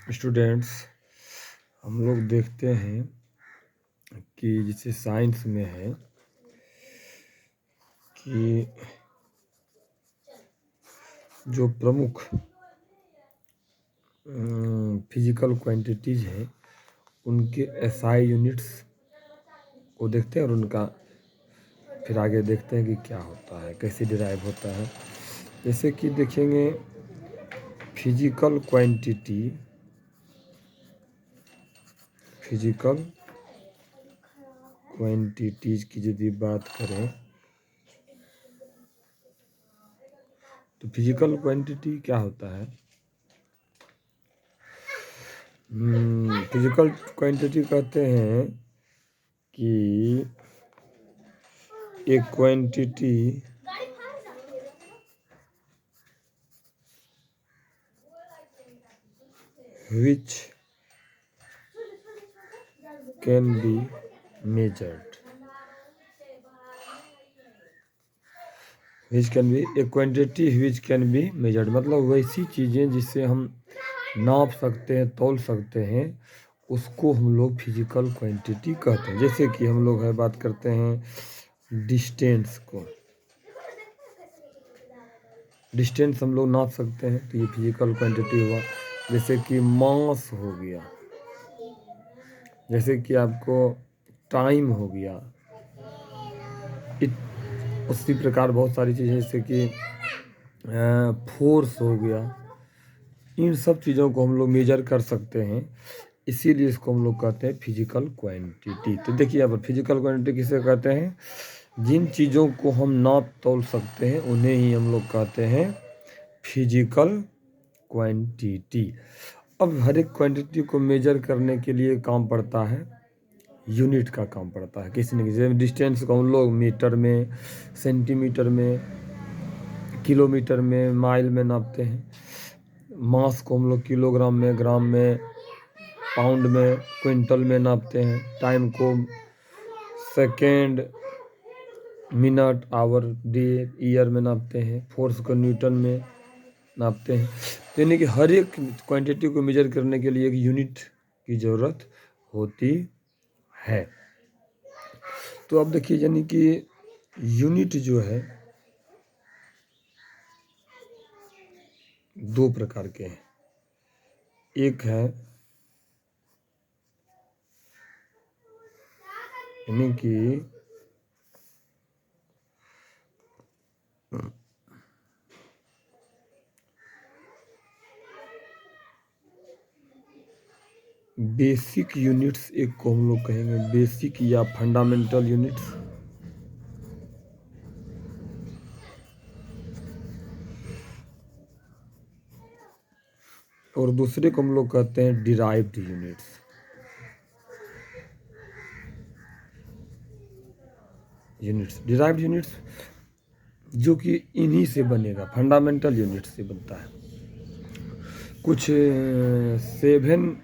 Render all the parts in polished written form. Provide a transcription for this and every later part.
Students, हम लोग देखते हैं कि जैसे साइंस में है कि जो प्रमुख फिजिकल क्वांटिटीज हैं उनके एसआई यूनिट्स को देखते हैं और उनका फिर आगे देखते हैं कि क्या होता है, कैसे डिराइव होता है। जैसे कि देखेंगे फिजिकल क्वांटिटीज की यदि बात करें तो फिजिकल क्वांटिटी क्या होता है? फिजिकल क्वांटिटी कहते हैं कि एक quantity which can be measured, एक quantity which can be measured मतलब वैसी चीज़ें जिससे हम नाप सकते हैं, तौल सकते हैं, उसको हम लोग फिजिकल क्वांटिटी कहते हैं। जैसे कि हम लोग बात करते हैं डिस्टेंस को, डिस्टेंस हम लोग नाप सकते हैं तो ये फिजिकल क्वांटिटी हुआ। जैसे कि मास हो गया, जैसे कि आपको टाइम हो गया, उसी प्रकार बहुत सारी चीज़ें जैसे कि फोर्स हो गया। इन सब चीज़ों को हम लोग मेजर कर सकते हैं, इसीलिए इसको हम लोग कहते हैं फिजिकल क्वांटिटी। तो देखिए यहाँ पर फिजिकल क्वांटिटी किसे कहते हैं? जिन चीज़ों को हम नाप तौल सकते हैं उन्हें ही हम लोग कहते हैं फिजिकल क्वांटिटी। अब हर एक क्वांटिटी को मेजर करने के लिए काम पड़ता है, यूनिट का काम पड़ता है किसी न किसी। डिस्टेंस को हम लोग मीटर में, सेंटीमीटर में, किलोमीटर में, माइल में नापते हैं। मास को हम लोग किलोग्राम में, ग्राम में, पाउंड में, क्विंटल में नापते हैं। टाइम को second, minute, hour, day, year में नापते हैं। फोर्स को न्यूटन में नापते हैं। यानी कि हर एक क्वांटिटी को मेजर करने के लिए एक यूनिट की ज़रूरत होती है। तो अब देखिए, यानी कि यूनिट जो है दो प्रकार के हैं। एक है यानी कि बेसिक यूनिट्स, एक को हम लोग कहेंगे बेसिक या फंडामेंटल यूनिट्स, और दूसरे को हम लोग कहते हैं डिराइव्ड यूनिट्स। डिराइव्ड यूनिट्स जो कि इन्हीं से बनेगा, फंडामेंटल यूनिट से बनता है। कुछ 7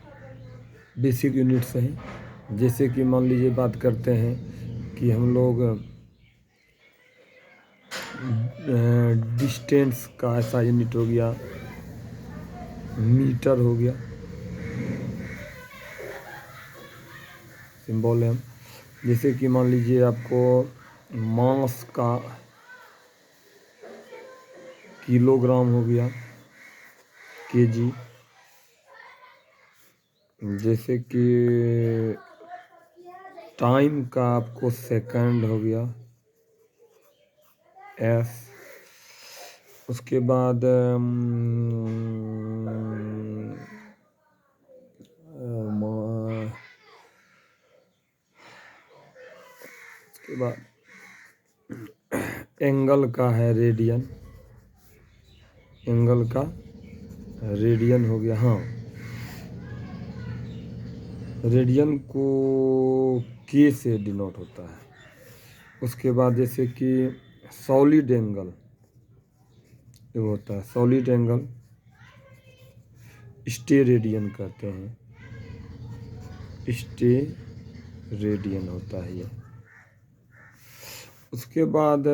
बेसिक यूनिट्स हैं। जैसे कि मान लीजिए बात करते हैं कि हम लोग डिस्टेंस का ऐसा यूनिट हो गया, मीटर हो गया, सिंबल है। जैसे कि मान लीजिए आपको मास का किलोग्राम हो गया, केजी। जैसे कि टाइम का आपको सेकंड हो गया, एस। उसके बाद उसके बाद एंगल का है रेडियन, एंगल का रेडियन हो गया। हाँ, रेडियन को के से डिनोट होता है। उसके बाद जैसे कि सॉलिड एंगल जो होता है, सॉलिड एंगल स्टे रेडियन कहते हैं, स्टे रेडियन होता है ये। उसके बाद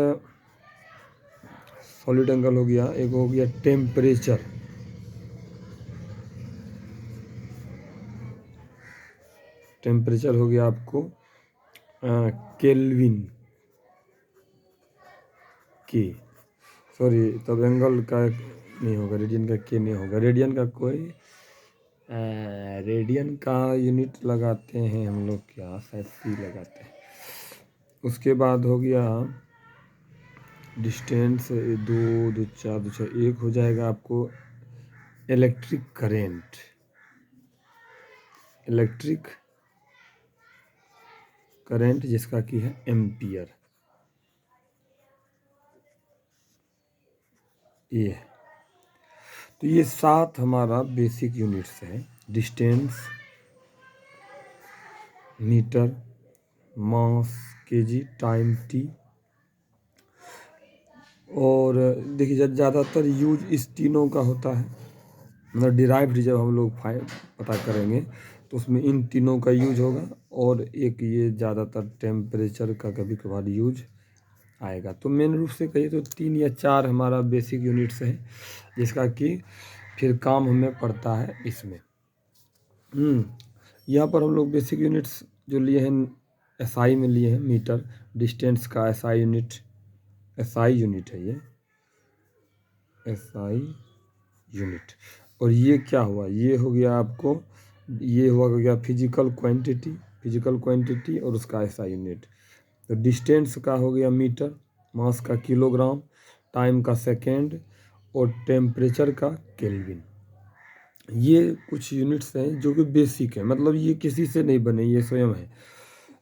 सॉलिड एंगल हो गया, एक हो गया टेम्परेचर। टेम्परेचर हो गया आपको केल्विन के, सॉरी तब एंगल का नहीं होगा, रेडियन का के नहीं होगा, रेडियन का कोई रेडियन का यूनिट लगाते हैं हम लोग, क्या शायद सी लगाते हैं। उसके बाद हो गया डिस्टेंस, 2 2 4 2 6 1 हो जाएगा आपको इलेक्ट्रिक करेंट, इलेक्ट्रिक करंट जिसका की है एम्पियर। ये तो ये 7 हमारा बेसिक यूनिट्स है, डिस्टेंस, मीटर, मास, केजी, टाइम टी। और देखिए ज़्यादातर यूज इस तीनों का होता है, मतलब डिराइव्ड जब हम लोग पता करेंगे तो उसमें इन तीनों का यूज होगा, और एक ये ज़्यादातर टेम्परेचर का कभी कभार यूज आएगा। तो मेन रूप से कहिए तो 3 या 4 हमारा बेसिक यूनिट्स है, जिसका कि फिर काम हमें पड़ता है इसमें। यहाँ पर हम लोग बेसिक यूनिट्स जो लिए हैं एसआई में लिए हैं, मीटर, डिस्टेंस का एसआई यूनिट, एसआई यूनिट है ये, एसआई यूनिट। और ये क्या हुआ, ये हो गया आपको, ये हुआ हो गया फिजिकल क्वांटिटी, फिजिकल क्वांटिटी और उसका एसआई यूनिट। तो डिस्टेंस का हो गया मीटर, मास का किलोग्राम, टाइम का सेकेंड, और टेम्परेचर का केल्विन। ये कुछ यूनिट्स हैं जो कि बेसिक है, मतलब ये किसी से नहीं बने, ये स्वयं है।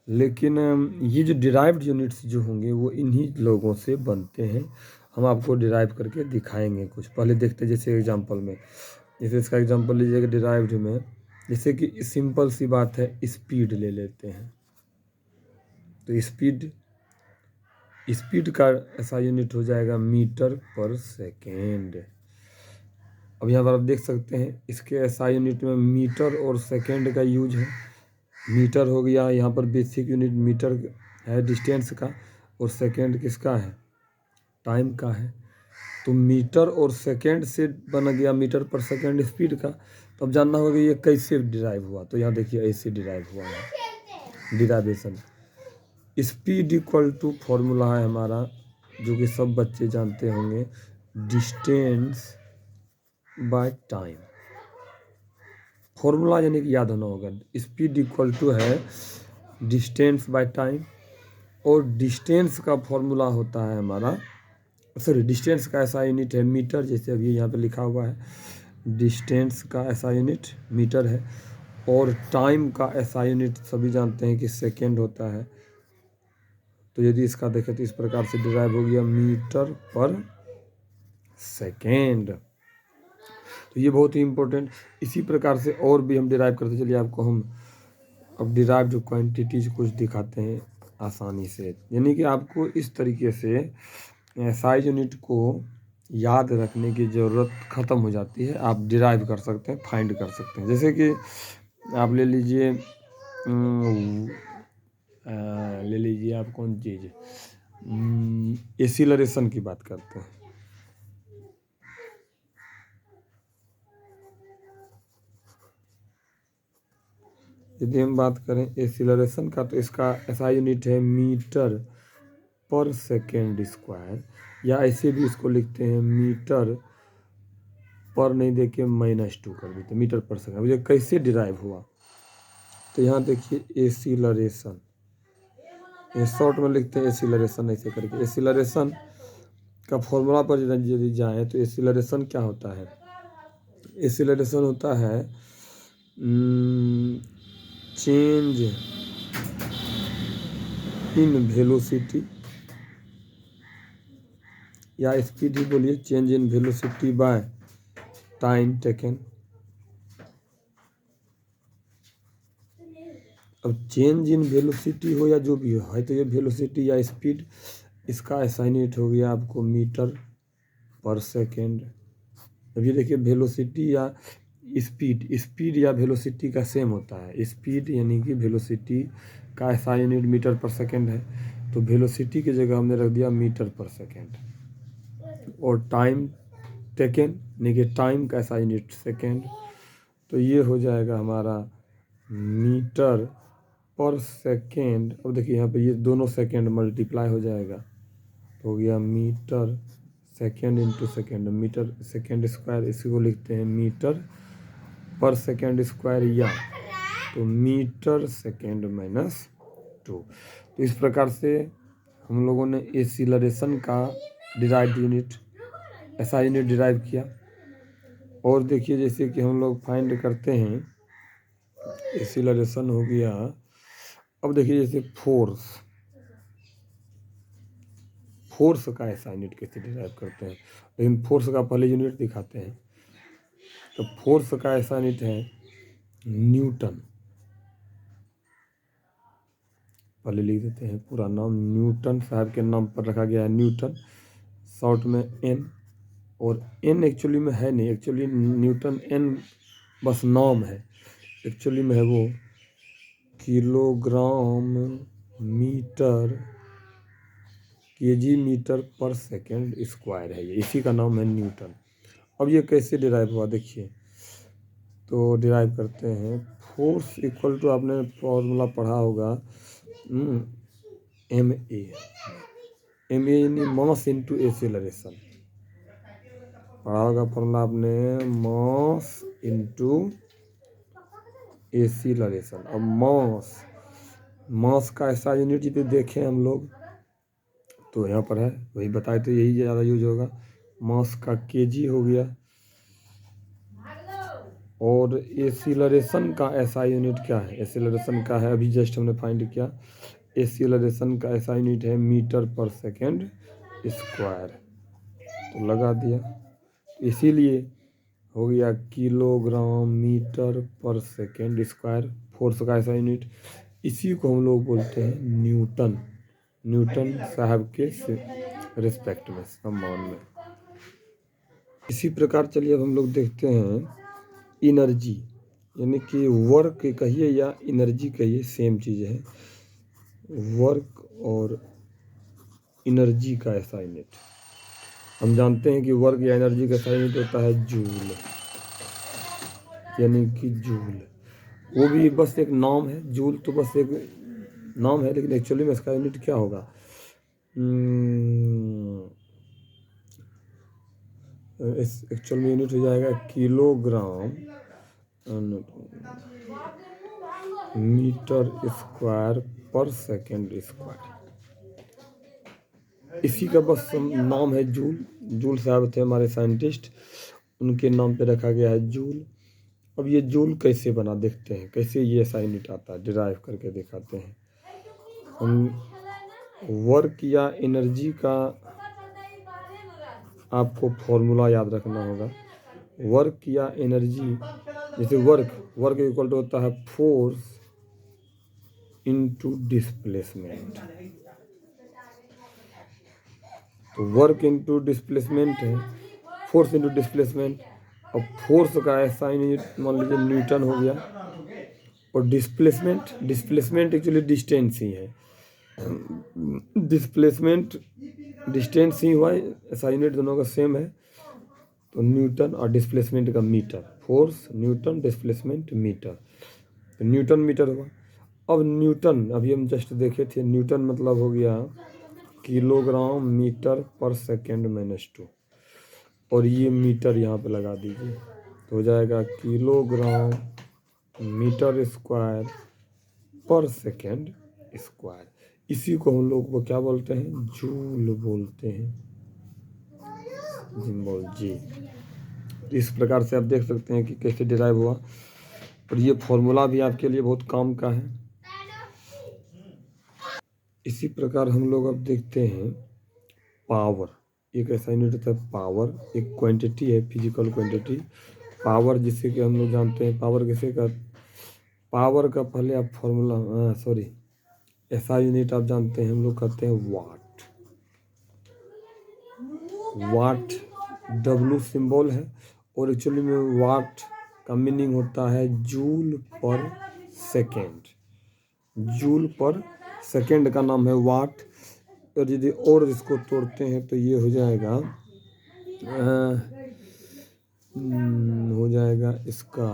लेकिन ये जो डिराइव्ड यूनिट्स जो होंगे वो इन्हीं लोगों से बनते हैं। हम आपको डिराइव करके दिखाएंगे कुछ, पहले देखते हैं। जैसे एग्जांपल में, जैसे इसका एग्जांपल लीजिएगा डिराइव्ड में, जैसे कि सिंपल सी बात है, स्पीड ले लेते हैं। तो स्पीड, स्पीड का ऐसा यूनिट हो जाएगा मीटर पर सेकेंड। अब यहाँ पर आप देख सकते हैं इसके ऐसा यूनिट में मीटर और सेकेंड का यूज है। मीटर हो गया यहाँ पर बेसिक यूनिट, मीटर है डिस्टेंस का, और सेकेंड किसका है, टाइम का है। तो मीटर और सेकेंड से बन गया मीटर पर सेकेंड स्पीड का। तो अब जानना होगा ये कैसे डिराइव हुआ, तो यहाँ देखिए ऐसे डिराइव हुआ है, derivation. Speed equal to formula है हमारा, जो कि सब बच्चे जानते होंगे, डिस्टेंस बाय टाइम। फॉर्मूला यानी कि याद होना होगा, स्पीड इक्वल टू है डिस्टेंस बाय टाइम, और डिस्टेंस का फॉर्मूला होता है हमारा, सॉरी डिस्टेंस का ऐसा यूनिट है मीटर, जैसे अभी यहाँ पे लिखा हुआ है, डिस्टेंस का ऐसा यूनिट मीटर है। और टाइम का ऐसा यूनिट सभी जानते हैं कि सेकेंड होता है। तो यदि इसका देखें तो इस प्रकार से डिराइव हो गया मीटर पर सेकेंड। तो ये बहुत ही इम्पोर्टेंट। इसी प्रकार से और भी हम डिराइव करते चलिए, आपको हम अब डिराइव जो क्वांटिटीज कुछ दिखाते हैं आसानी से, यानी कि आपको इस तरीके से साइज यूनिट को याद रखने की ज़रूरत ख़त्म हो जाती है, आप डिराइव कर सकते हैं, फाइंड कर सकते हैं। जैसे कि आप ले लीजिए, आप कौन चीज़, एसिलरेशन की बात करते हैं। यदि हम बात करें एसिलरेशन का, तो इसका ऐसा यूनिट है मीटर पर सेकेंड स्क्वायर, या ऐसे भी इसको लिखते हैं मीटर पर नहीं देके -2 कर देते, मीटर पर सेकेंड। मुझे कैसे डिराइव हुआ, तो यहाँ देखिए एसिलरेशन, ये शॉर्ट में लिखते हैं एसिलरेशन ऐसे करके। एसिलरेशन का फॉर्मूला पर यदि जाए तो एसिलरेशन क्या होता है, एसिलरेशन होता है चेंज इन वेलोसिटी, या स्पीड ही बोलिए, change in velocity by time taken. अब चेंज इन वेलोसिटी हो या जो भी हो, है तो ये वेलोसिटी या स्पीड, इसका ऐसा यूनिट हो गया आपको मीटर पर सेकेंड। अब ये देखिए वेलोसिटी या स्पीड, स्पीड या वेलोसिटी का सेम होता है। स्पीड यानी कि वेलोसिटी का ऐसा यूनिट मीटर पर सेकेंड है, तो वेलोसिटी की जगह हमने रख दिया मीटर पर सेकेंड। और टाइम टेकन यानी कि टाइम का ऐसा यूनिट सेकेंड, तो ये हो जाएगा हमारा मीटर पर सेकेंड। अब देखिए यहाँ पे ये दोनों सेकेंड मल्टीप्लाई हो जाएगा, तो हो गया metre second into second, metre second square, इसी को लिखते हैं मीटर पर सेकेंड स्क्वायर, या तो मीटर सेकेंड माइनस 2। तो इस प्रकार से हम लोगों ने एक्सीलरेशन का डिराइव्ड यूनिट, ऐसा यूनिट डिराइव किया। और देखिए जैसे कि हम लोग फाइंड करते हैं, एक्सीलरेशन हो गया। अब देखिए जैसे फोर्स का ऐसा यूनिट कैसे डिराइव करते हैं, लेकिन फोर्स का पहले यूनिट दिखाते हैं। तो फोर्स का ऐसा यूनिट है न्यूटन। पहले लिख देते हैं पूरा नाम, न्यूटन साहब के नाम पर रखा गया है न्यूटन, शॉर्ट में एन। और एन एक्चुअली में है नहीं, एक्चुअली न्यूटन एन बस नाम है, एक्चुअली में है वो किलोग्राम मीटर केजी मीटर पर सेकेंड स्क्वायर है, ये इसी का नाम है न्यूटन। अब ये कैसे डिराइव हुआ देखिए, तो डिराइव करते हैं फोर्स इक्वल टू, आपने फॉर्मूला पढ़ा होगा एम ए यानी मास इंटू एक्सीलरेशन, पढ़ा होगा फॉर्मूला आपने, मास इंटू एक्सीलरेशन। अब मास का ऐसा यूनिट यदि देखें हम लोग, तो यहाँ पर है वही बताए, तो यही ज़्यादा यूज होगा। मास का केजी हो गया, और एक्सीलरेशन का ऐसा यूनिट क्या है, एक्सीलरेशन का है अभी जस्ट हमने फाइंड किया, एक्सीलरेशन का ऐसा यूनिट है मीटर पर सेकेंड स्क्वायर, तो लगा दिया। इसीलिए हो गया किलोग्राम मीटर पर सेकेंड स्क्वायर, फोर्स का ऐसा यूनिट। इसी को हम लोग बोलते हैं न्यूटन, न्यूटन साहब के रिस्पेक्ट में, सम्मान में। इसी प्रकार चलिए अब हम लोग देखते हैं एनर्जी, यानी कि वर्क कहिए या एनर्जी कहिए, सेम चीज़ है। वर्क और एनर्जी का ऐसा यूनिट, हम जानते हैं कि वर्क या एनर्जी का ऐसा यूनिट होता है जूल, यानी कि जूल। वो भी बस एक नाम है, जूल तो बस एक नाम है, लेकिन एक्चुअली में इसका यूनिट क्या होगा, इस एक्चुअल में यूनिट हो जाएगा किलोग्राम मीटर स्क्वायर पर सेकेंड स्क्वायर। इसी का बस नाम है जूल। जूल साहब थे हमारे साइंटिस्ट, उनके नाम पे रखा गया है जूल। अब ये जूल कैसे बना देखते हैं, कैसे ये ऐसा यूनिट आता है, डिराइव करके दिखाते हैं हम। वर्क या एनर्जी का आपको फॉर्मूला याद रखना होगा। वर्क या एनर्जी, जैसे वर्क इक्वल टू होता है फोर्स इनटू डिस्प्लेसमेंट, तो वर्क इनटू डिस्प्लेसमेंट है, फोर्स इनटू डिस्प्लेसमेंट। अब फोर्स का ऐसा यूनिट मान लीजिए न्यूटन हो गया, और डिस्प्लेसमेंट एक्चुअली डिस्टेंस ही है, डिस्प्लेसमेंट डिस्टेंस ही हुआ, ऐसा यूनिट दोनों का सेम है, तो न्यूटन और डिस्प्लेसमेंट का metre, force newton, displacement metre, तो न्यूटन मीटर हुआ। अब न्यूटन अभी हम जस्ट देखे थे, न्यूटन मतलब हो गया किलोग्राम मीटर पर सेकेंड माइनस 2, और ये मीटर यहाँ पे लगा दीजिए, तो हो जाएगा किलोग्राम मीटर स्क्वायर पर सेकेंड स्क्वायर। इसी को हम लोग वो क्या बोलते हैं, जूल बोलते हैं, सिंबल जी। इस प्रकार से आप देख सकते हैं कि कैसे डिराइव हुआ, और ये फॉर्मूला भी आपके लिए बहुत काम का है। इसी प्रकार हम लोग अब देखते हैं पावर, एक ऐसा यूनिट होता है पावर, एक क्वांटिटी है, फिजिकल क्वांटिटी पावर, जिससे कि हम लोग जानते हैं पावर किसे का, पावर का पहले आप फॉर्मूला ऐसा यूनिट आप जानते हैं, हम लोग कहते हैं वाट। वाट डब्लू सिंबल है, और एक्चुअली में वाट का मीनिंग होता है जूल पर सेकेंड, जूल पर सेकेंड का नाम है वाट। और यदि और इसको तोड़ते हैं तो ये हो जाएगा हो जाएगा इसका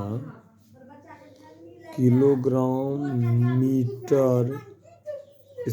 किलोग्राम, मीटर,